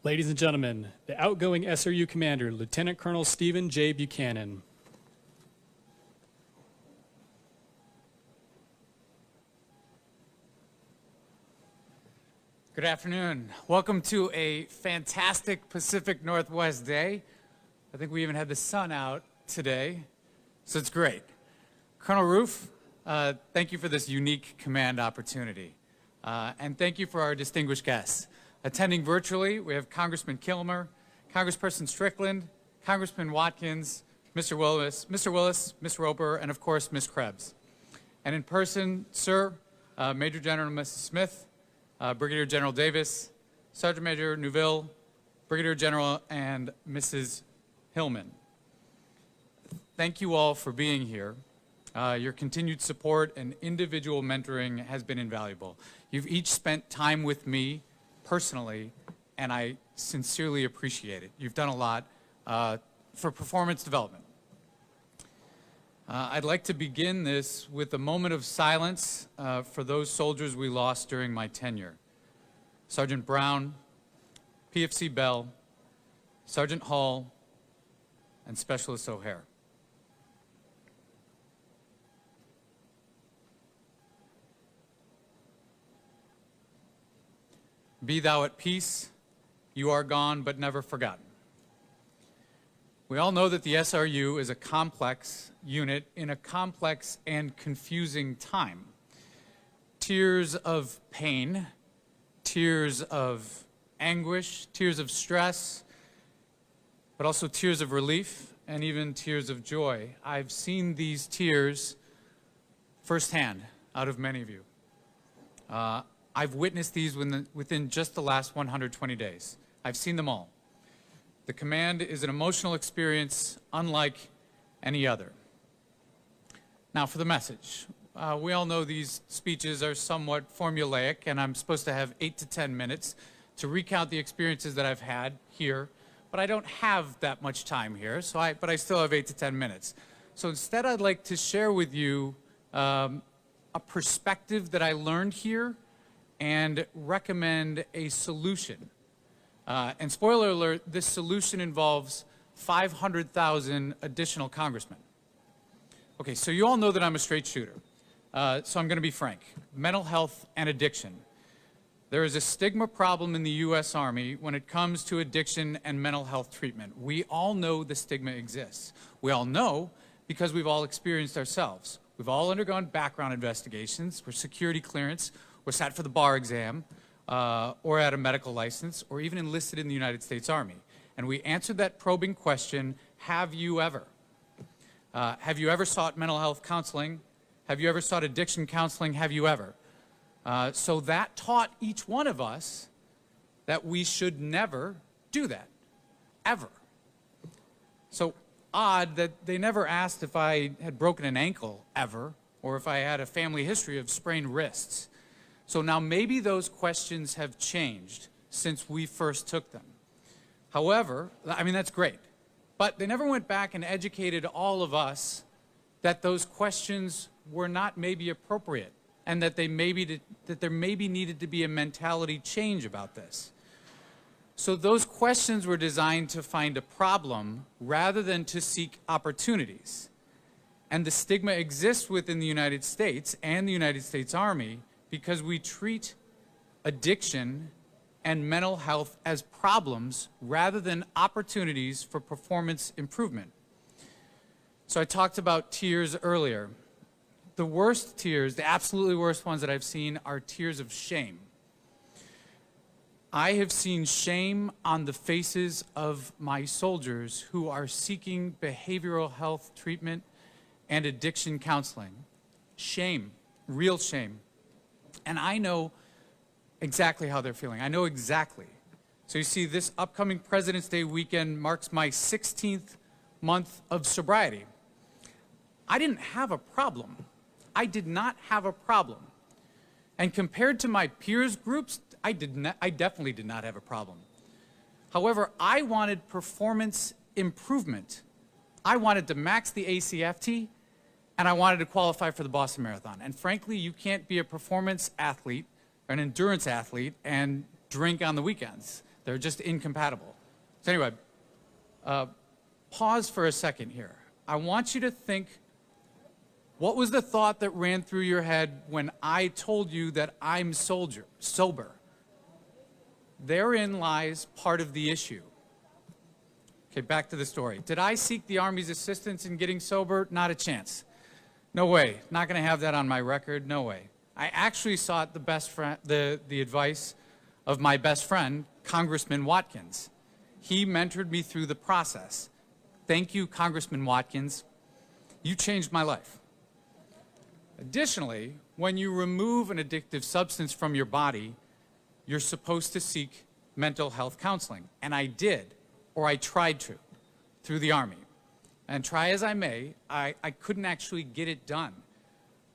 Ladies and gentlemen, the outgoing SRU Commander, Lieutenant Colonel Stephen J. Buchanan. Good afternoon. Welcome to a fantastic Pacific Northwest day. I think we even had the sun out today, so it's great. Colonel Roof, thank you for this unique command opportunity. And thank you for our distinguished guests. Attending virtually, we have Congressman Kilmer, Congressperson Strickland, Congressman Watkins, Mr. Willis, Ms. Roper, and of course, Ms. Krebs. And in person, sir, Major General Mrs. Smith, Brigadier General Davis, Sergeant Major Neuville, Brigadier General, and Mrs. Hillman. Thank you all for being here. Your continued support and individual mentoring has been invaluable. You've each spent time with me personally, and I sincerely appreciate it. You've done a lot for performance development. I'd like to begin this with a moment of silence for those soldiers we lost during my tenure. Sergeant Brown, PFC Bell, Sergeant Hall, and Specialist O'Hare. Be thou at peace, you are gone but never forgotten. We all know that the SRU is a complex unit in a complex and confusing time. Tears of pain, tears of anguish, tears of stress, but also tears of relief and even tears of joy. I've seen these tears firsthand out of many of you. I've witnessed these within just the last 120 days. I've seen them all. The command is an emotional experience unlike any other. Now for the message. We all know these speeches are somewhat formulaic, and I'm supposed to have 8 to 10 minutes to recount the experiences that I've had here, but I don't have that much time here, but I still have 8 to 10 minutes. So instead, I'd like to share with you a perspective that I learned here and recommend a solution. And spoiler alert, this solution involves 500,000 additional congressmen. Okay, so you all know that I'm a straight shooter. So I'm going to be frank. Mental health and addiction. There is a stigma problem in the U.S. Army when it comes to addiction and mental health treatment. We all know the stigma exists. We all know because we've all experienced ourselves. We've all undergone background investigations for security clearance, or sat for the bar exam, or had a medical license, or even enlisted in the United States Army. And we answered that probing question, have you ever? Have you ever sought mental health counseling? Have you ever sought addiction counseling? Have you ever? So that taught each one of us that we should never do that, ever. So odd that they never asked if I had broken an ankle, ever, or if I had a family history of sprained wrists. So now maybe those questions have changed since we first took them. However, I mean, that's great. But they never went back and educated all of us that those questions were not maybe appropriate and that there maybe needed to be a mentality change about this. So those questions were designed to find a problem rather than to seek opportunities. And the stigma exists within the United States and the United States Army because we treat addiction and mental health as problems rather than opportunities for performance improvement. So I talked about tears earlier. The worst tears, the absolutely worst ones that I've seen, are tears of shame. I have seen shame on the faces of my soldiers who are seeking behavioral health treatment and addiction counseling. Shame, real shame. And I know exactly how they're feeling. I know exactly. So you see, this upcoming President's Day weekend marks my 16th month of sobriety. I didn't have a problem. I did not have a problem. And compared to my peers groups, I definitely did not have a problem. However, I wanted performance improvement. I wanted to max the ACFT, and I wanted to qualify for the Boston Marathon. And frankly, you can't be a performance athlete, or an endurance athlete, and drink on the weekends. They're just incompatible. So anyway, pause for a second here. I want you to think, what was the thought that ran through your head when I told you that I'm sober? Therein lies part of the issue. Okay, back to the story. Did I seek the Army's assistance in getting sober? Not a chance. No way. Not going to have that on my record. No way. I actually sought the advice of my best friend, Congressman Watkins. He mentored me through the process. Thank you, Congressman Watkins. You changed my life. Additionally, when you remove an addictive substance from your body, you're supposed to seek mental health counseling. And I did, or I tried to, through the Army. And try as I may, I couldn't actually get it done.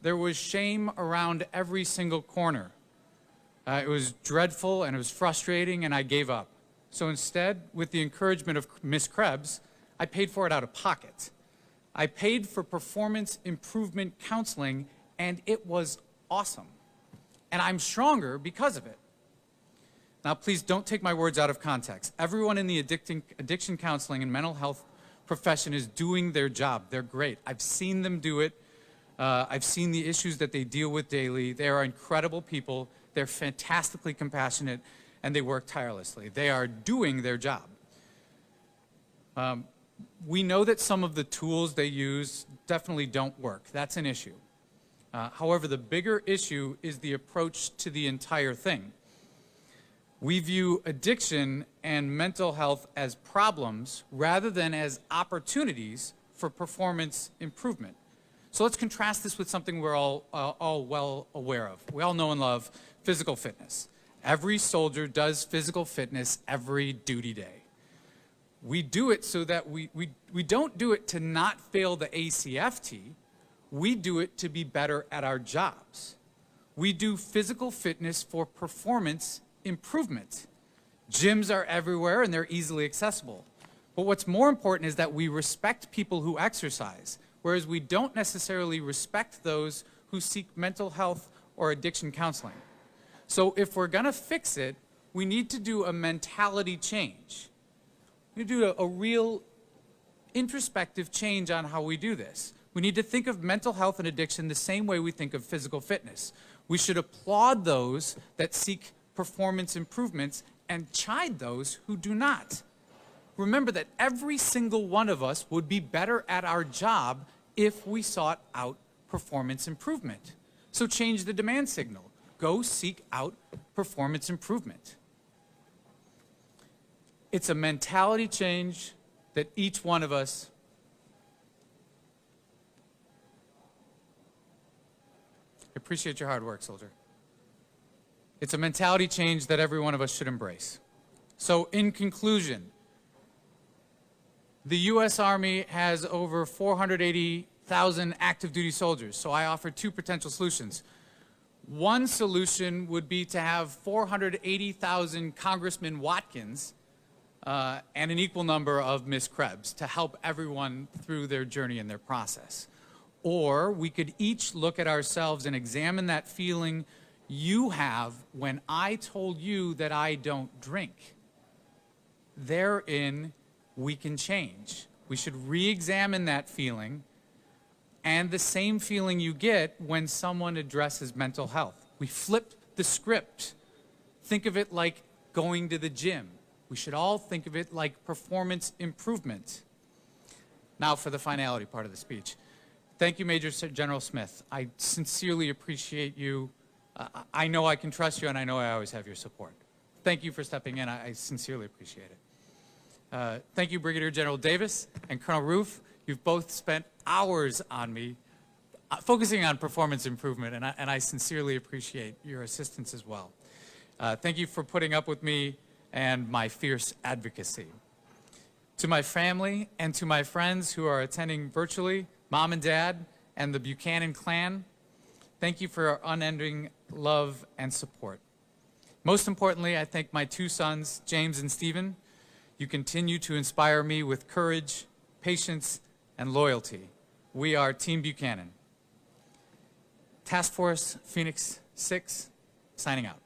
There was shame around every single corner. It was dreadful and it was frustrating, and I gave up. So instead, with the encouragement of Ms. Krebs, I paid for it out of pocket. I paid for performance improvement counseling, and it was awesome. And I'm stronger because of it. Now, please don't take my words out of context. Everyone in the addiction counseling and mental health profession is doing their job. They're great. I've seen them do it. I've seen the issues that they deal with daily. They are incredible people. They're fantastically compassionate, and they work tirelessly. They are doing their job. We know that some of the tools they use definitely don't work. That's an issue. However, the bigger issue is the approach to the entire thing. We view addiction and mental health as problems rather than as opportunities for performance improvement. So let's contrast this with something we're all well aware of. We all know and love physical fitness. Every soldier does physical fitness every duty day. We do it so that we don't do it to not fail the ACFT. We do it to be better at our jobs. We do physical fitness for performance improvement. Gyms are everywhere and they're easily accessible. But what's more important is that we respect people who exercise, whereas we don't necessarily respect those who seek mental health or addiction counseling. So if we're going to fix it, we need to do a mentality change. We need to do a real introspective change on how we do this. We need to think of mental health and addiction the same way we think of physical fitness. We should applaud those that seek performance improvements and chide those who do not. Remember that every single one of us would be better at our job if we sought out performance improvement. So change the demand signal. Go seek out performance improvement. It's a mentality change that each one of us I appreciate your hard work, soldier. It's a mentality change that every one of us should embrace. So in conclusion, the U.S. Army has over 480,000 active duty soldiers, so I offer two potential solutions. One solution would be to have 480,000 Congressman Watkins and an equal number of Ms. Krebs to help everyone through their journey and their process. Or we could each look at ourselves and examine that feeling you have when I told you that I don't drink. Therein, we can change. We should re-examine that feeling and the same feeling you get when someone addresses mental health. We flip the script. Think of it like going to the gym. We should all think of it like performance improvement. Now for the finality part of the speech. Thank you, Major General Smith. I sincerely appreciate you. I know I can trust you, and I know I always have your support. Thank you for stepping in. I sincerely appreciate it. Thank you, Brigadier General Davis and Colonel Roof. You've both spent hours on me focusing on performance improvement, and I sincerely appreciate your assistance as well. Thank you for putting up with me and my fierce advocacy. To my family and to my friends who are attending virtually, Mom and Dad and the Buchanan clan, thank you for your unending love and support. Most importantly, I thank my two sons, James and Stephen. You continue to inspire me with courage, patience, and loyalty. We are Team Buchanan. Task Force Phoenix 6, signing out.